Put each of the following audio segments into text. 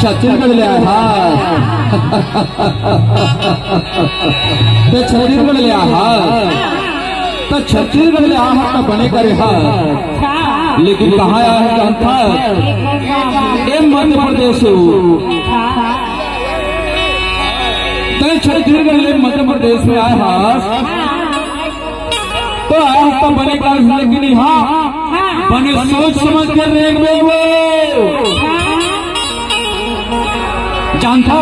छत्तीसगढ़ ले आया तो छत्तीसगढ़ ले आया तो छत्तीसगढ़ ले आया तो बने करे लेकिन कहाँ आया है जानता ये मध्य प्रदेश तो छत्तीसगढ़ ले मध्य प्रदेश में आया तो आया तो बने का लेकिन हाँ बने सोच समझ कर रेंग में वो जानता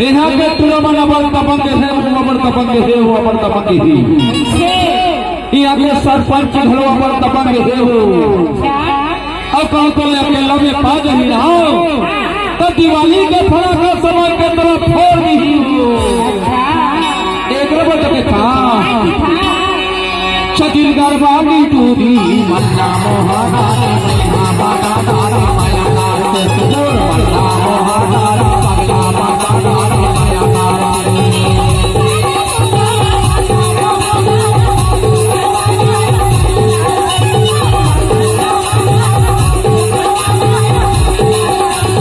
यहाँ के तुला मन अबर तपंग है वो अबर तपंग है वो अबर तपंग ही यहाँ के सरपंच घरो अबर तपंग है वो अब कहो तो अकेला में पा नहीं रहा तो दिवाली के फड़ाका समय के तरफ फोड़ दी एक रबड़ के था छत्तीसगढ़ बागी टूरी मल्ला मोहनारा बागा दारा माया दारा मल्ला मोहनारा पगला बागा दारा माया दारा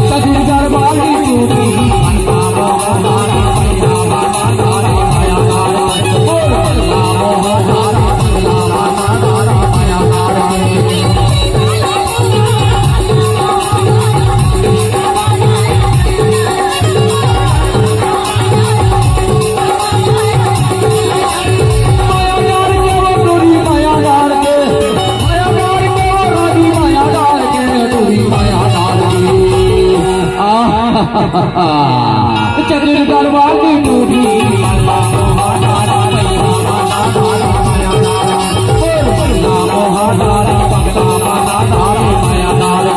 छत्तीसगढ़ बागी टूरी मल्ला मोहनारा बागा दारा माया दारा मल्ला मोहनारा छत्तीसगढ़ वाली टूटी मल्ला मोहनारा माया मोहनारा पगला दारा माया दारा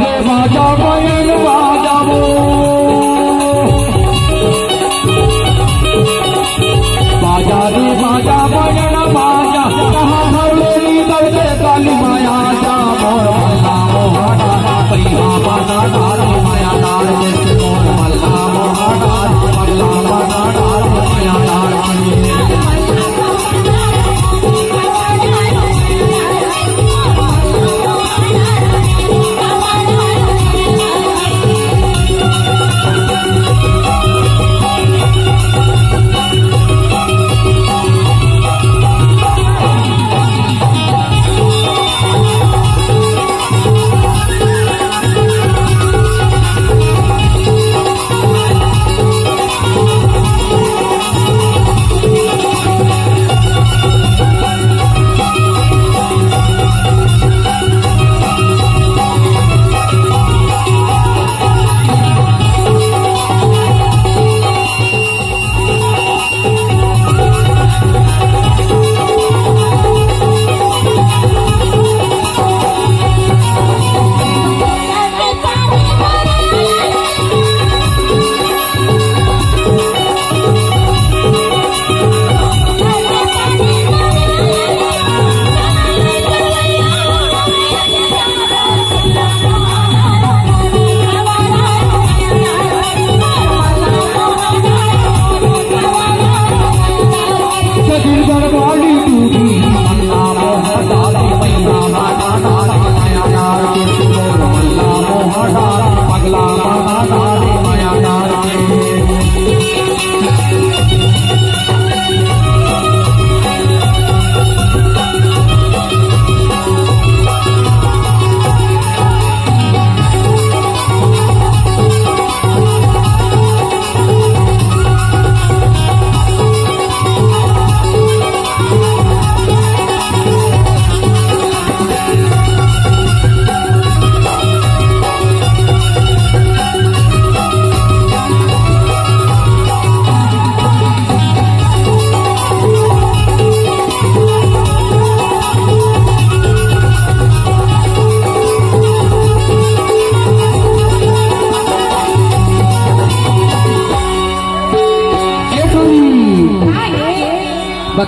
रे बाजा बयन बाजाबो बाजा रे बाजा बयन बाजा कहाँ हवेली दर्दे काली माया जा मोर मल्ला मोहनारा पैया बाजा दारा माया दार जैसे मोर मल्ला मोहनारा पगला बाजा दारा माया दार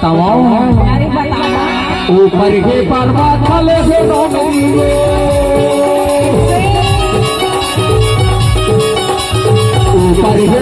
बताओ अरे बताओ। ऊपर के पर्वत वाले से नौकरी ऊपर के